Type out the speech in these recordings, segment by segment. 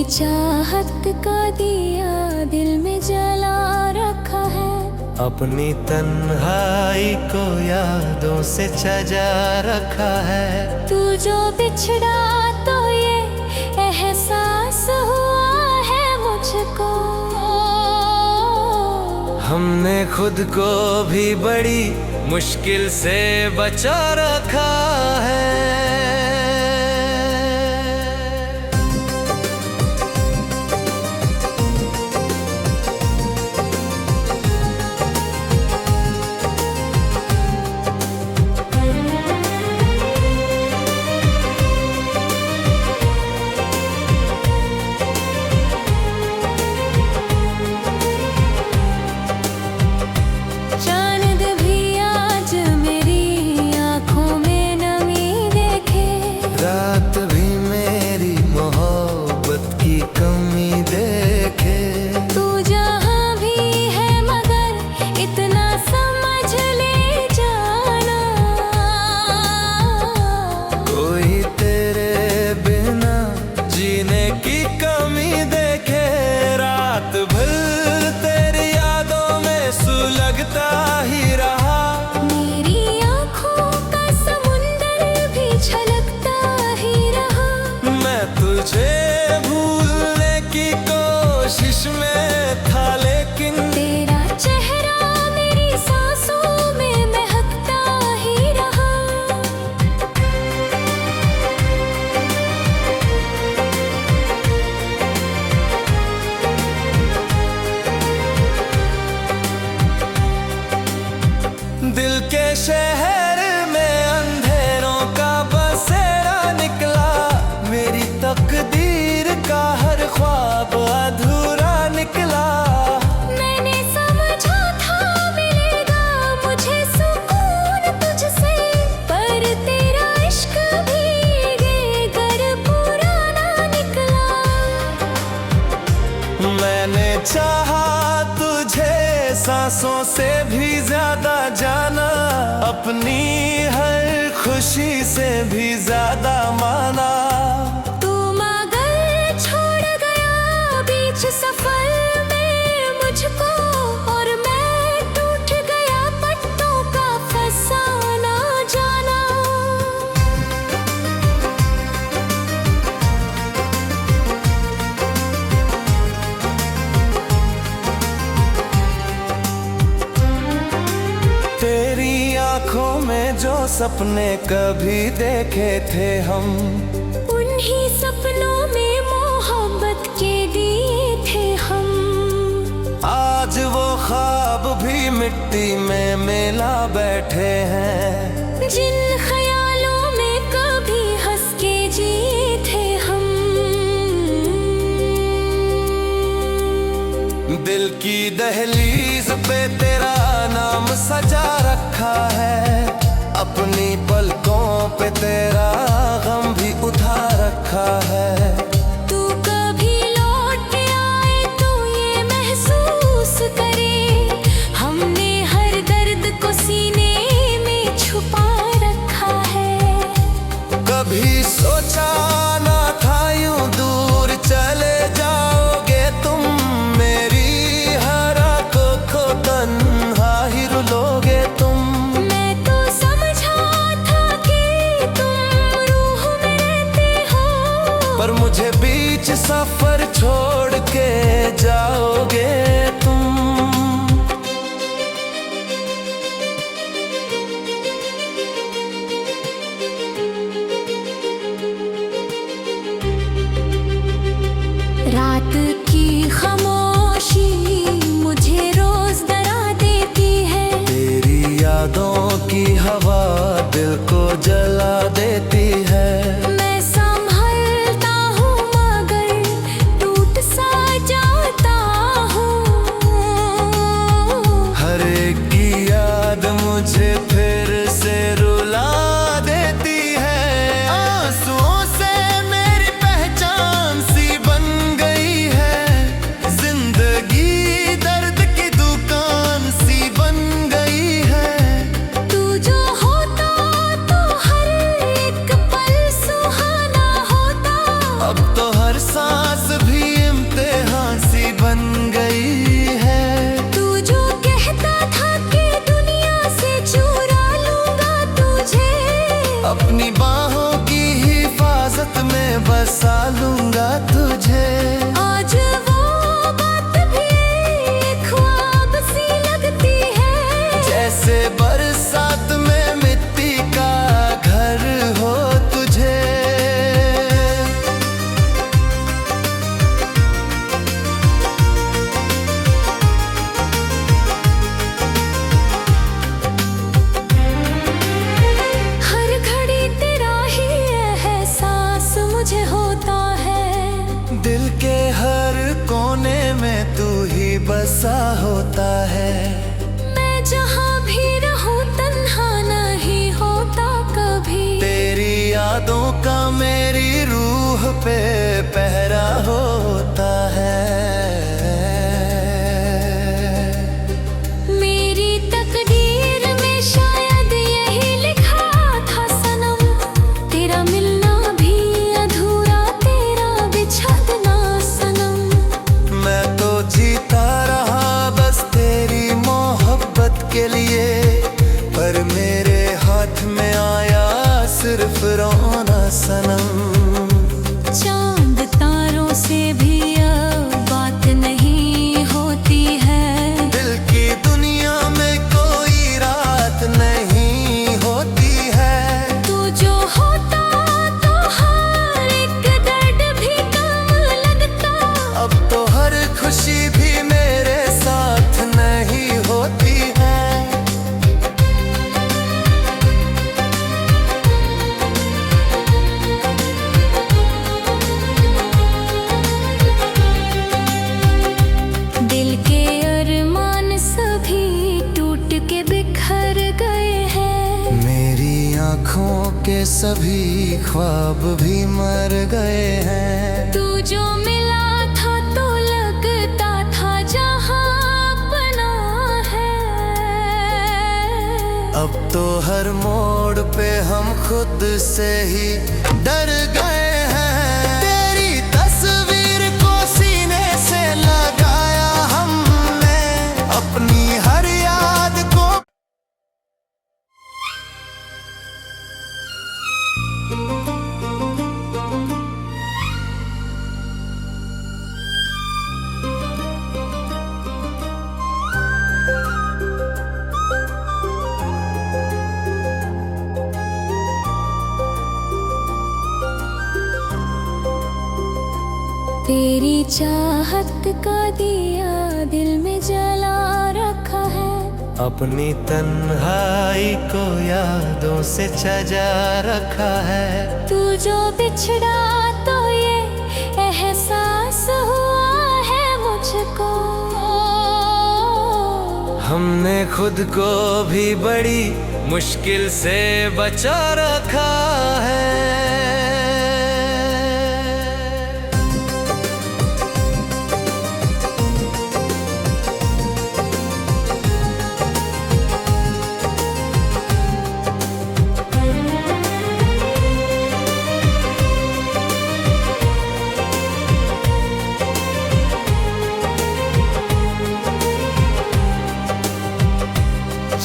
चाहत का दिया दिल में जला रखा है। अपनी तन्हाई को यादों से सजा रखा है। तू जो बिछड़ा तो ये एहसास हुआ है मुझको। हमने खुद को भी बड़ी मुश्किल से बचा रखा है। दिल के शहर में अंधेरों का बसेरा निकला। मेरी तकदीर का हर ख्वाब अधूरा निकला। मैंने समझा था मिलेगा मुझे सुकून तुझसे, पर तेरा इश्क भीगे घर पुराना निकला। मैंने चाहा तुझे सांसों से भी ज्यादा जाना, अपनी हर खुशी से भी ज्यादा माना। तू मगर छोड़ गया बीच सफर में मुझको, और मैं टूट गया पट्टों का फसाना जाना। तेरी आंखों में जो सपने कभी देखे थे हम, उन्हीं सपनों में मोहब्बत के दिए थे हम। आज वो ख्वाब भी मिट्टी में मिला बैठे हैं। जिन ख्यालों में कभी हंस के जिए थे हम। दिल की दहलीज पे तेरा नाम सजा रखा है। अपनी पलकों पे तेरा गम भी उठा रखा है। तू कभी लौट के आए तो ये महसूस करे, हमने हर दर्द को सीने में छुपा रखा है। कभी सोचा ना था यूं दूर चले जाओगे तुम, मेरी हर आंखों को तन्हा ही रुलोगे तुम। मैं तो समझा था कि तुम रूह में रहते हो, पर मुझे बीच सफर छोड़ के जाओगे तुम। रात की खामोशी मुझे रोज डरा देती है। तेरी यादों की हवा दिल को जला देती है। मैं संभलता हूँ मगर टूट सा जाता हूँ। हर एक की याद मुझे फिर से रुला देती है। आंसुओं से मेरी पहचान सी बन गई है। जिंदगी दर्द की दुकान सी बन गई है। तू जो होता तो हर में बसा लूंगा तुझे। आज वो बात भी ख्वाब सी लगती है, जैसे बरसात में मिट्टी का घर हो तुझे। हर घड़ी तेरा ही एहसास मुझे होता है। दिल के हर कोने में तू ही बसा होता है। मैं जहाँ भी रहूं तन्हा नहीं होता कभी। तेरी यादों का मेरी रूह पे पहरा होता है। मेरी तकदीर में शायद यही लिखा था सनम, तेरा मिलना भी अधूरा, तेरा बिछड़ना सनम। मैं तो जीता रहा बस तेरी मोहब्बत के लिए, पर मेरे हाथ में आया सिर्फ रोना सनम। चांद तारों से भी अब बात नहीं होती है। दिल की दुनिया में कोई रात नहीं होती है। तू जो होता तो हर एक दर्द भी कम लगता। अब तो हर खुशी भी मेरे साथ नहीं होती है। दिल के अरमान सभी टूट के बिखर गए हैं। मेरी आँखों के सभी ख्वाब भी मर गए हैं। तू जो मिला था तो लगता था जहां अपना है। अब तो हर मोड़ पे हम खुद से ही डर गए हैं। तेरी तस्वीर को सीने से लगाया हमने, अपनी हर याद को। तेरी चाहत का दिया दिल में जला रखा है। अपनी तन्हाई को यादों से सजा रखा है। तू जो बिछड़ा तो ये एहसास हुआ है मुझको। हमने खुद को भी बड़ी मुश्किल से बचा रखा है।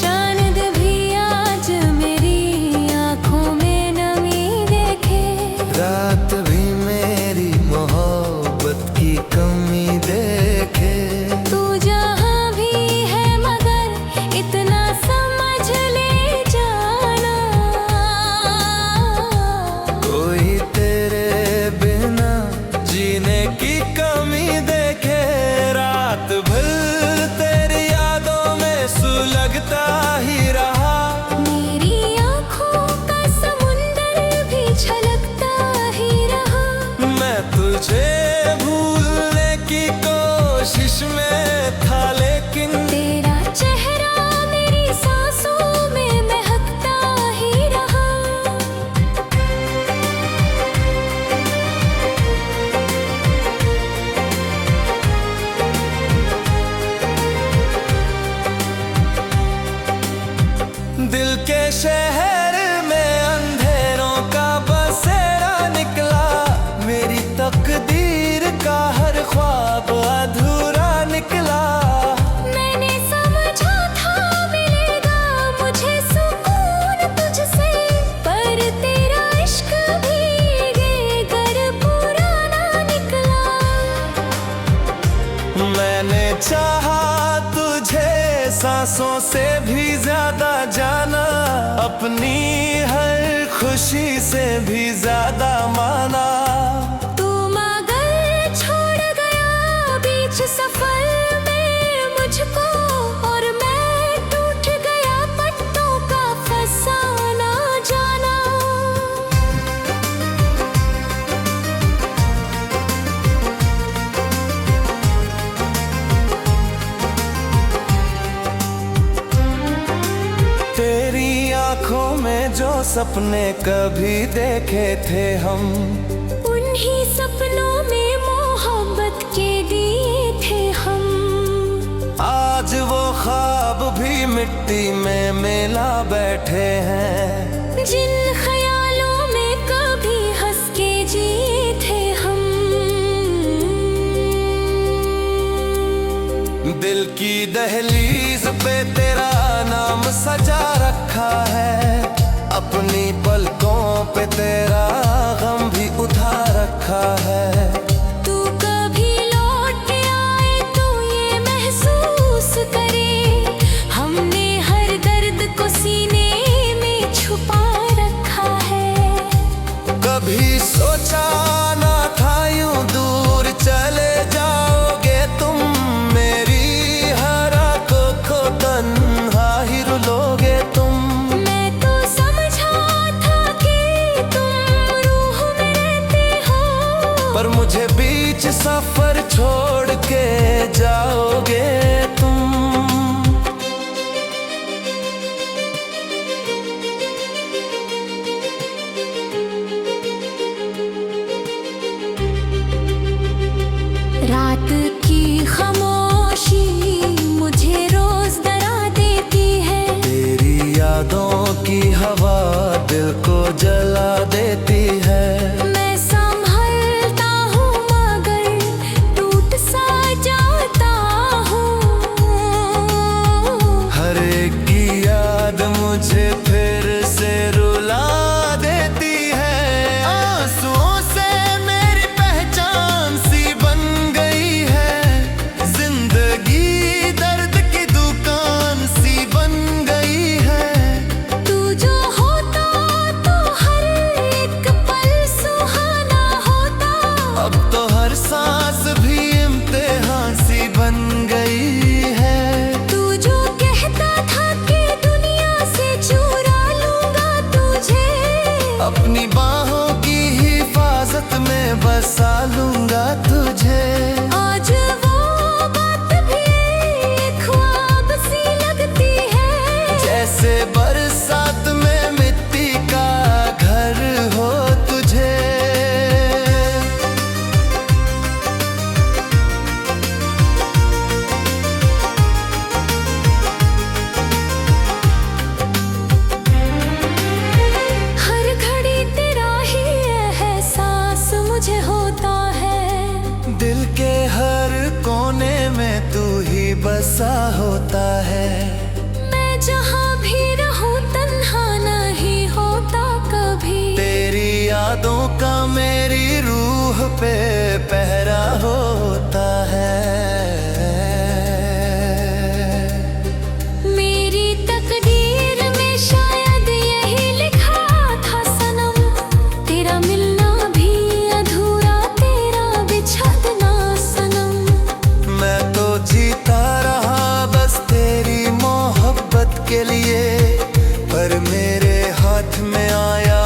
चांद भी आज मेरी आँखों में नमी देखे। रात भी मेरी मोहब्बत की कमी देखे। तू जहाँ भी है मगर इतना समझ ले जाना, कोई तेरे बिना जीने की कमी देखे। रात भर तेरी यादों में सुलगता ही रहा। मेरी आँखों का समुंदर भी छलकता ही रहा। मैं तुझे भूलने की कोशिश में था, लेकिन तेरा चेहरा मेरी सांसों में महकता ही रहा। दिल के शहर में अंधेरों का बसेरा निकला। मेरी तकदीर का हर ख्वाब अधूरा निकला। मैंने समझा था मिलेगा मुझे सुकून तुझसे, पर तेरा इश्क भीगे घर भी ज्यादा जाना, अपनी हर खुशी से भी ज्यादा माना। तू मगर छोड़ गया बीच सफर में मुझको, और मैं टूट गया पट्टों का फसाना जाना। तेरी आंखों में जो सपने कभी देखे थे हम, उन्हीं सपनों में मोहब्बत के दिए थे हम। आज वो ख्वाब भी मिट्टी में मिला बैठे हैं, जिन ख्यालों में कभी हंस के जिए थे हम। दिल की दहलीज पे तेरा नाम सजा रखा है, अपनी पलकों पे तेरा गम भी उठा रखा है। तू कभी लौट के आए तो ये महसूस करे, हमने हर दर्द को सीने में छुपा रखा है। कभी सोचा ना था यूं दूर चले जाओगे तुम, मेरी हर आंखों को तन्हा ही रुलोगे तुम। मैं तो समझा था कि तुम रूह में रहते हो, पर मुझे बीच सफर छोड़ के जाओगे तुम। रात की खामोशी मुझे रोज डरा देती है, तेरी यादों की हवा दिल को जला देती है। मैं संभलता हूँ मगर टूट सा जाता हूँ। हर एक की याद मुझे फिर से रुला देती है। आंसुओं से मेरी पहचान सी बन गई है, जिंदगी दर्द की दुकान सी बन गई है। तू जो होता तो हर एक पल सुहाना होता, अब तो हर सांस भी इम्तिहान सी बन गई है। तू जो कहता था कि दुनिया से चुरा लूंगा तुझे, अपनी बाहों की हिफाजत में बसा लूंगा तुझे। आज वो बात भी एक ख्वाब सी लगती है, जैसे बरसात में मिट्टी का घर हो तुझे। हर घड़ी तेरा ही एहसास मुझे होता है, दिल के हर कोने में तू ही बसा होता है। मैं जहाँ भी रहूं तन्हा नहीं होता कभी। तेरी यादों का मेरी रूह पे पहरा होता है। मेरी तकदीर में शायद यही लिखा था सनम, तेरा मिलना भी अधूरा, तेरा बिछड़ना सनम। मैं तो जीता रहा बस तेरी मोहब्बत के लिए, पर मेरे हाथ में आया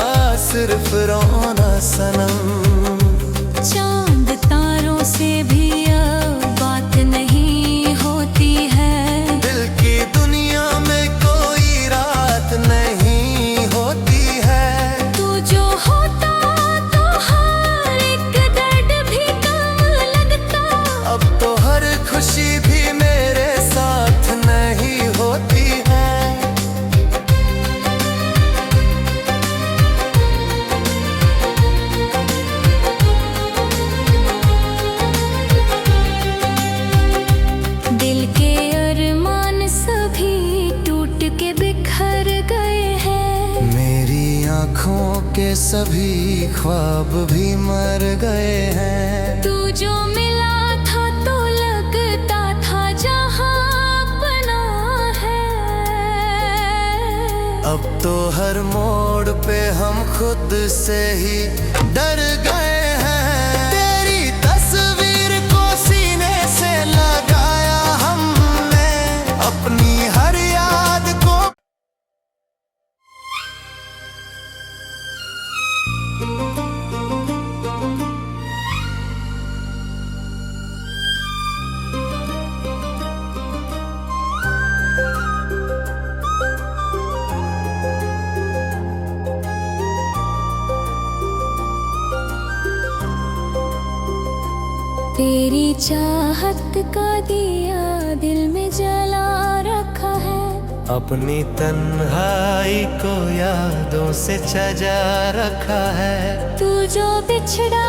सिर्फ रोना सनम। चांद तारों से भी अब बात नहीं होती है, दिल की दुनिया में कोई रात नहीं होती है। तू जो होता तो हर एक दर्द भी कम लगता, अब तो हर खुशी भी मेरे साथ नहीं होती है। दिल के अरमान सभी टूट के बिखर गए हैं, मेरी आँखों के सभी ख्वाब भी मर गए हैं। तू जो मिला था तो लगता था जहां अपना है। अब तो हर मोड़ पे हम खुद से ही डर गए हैं। तेरी तस्वीर को सीने से लगाया हमने, अपनी हर याद को। तेरी चाहत का दिया दिल में जला रखा है, अपनी तन्हाई को यादों से सजा रखा है। तू जो बिछड़ा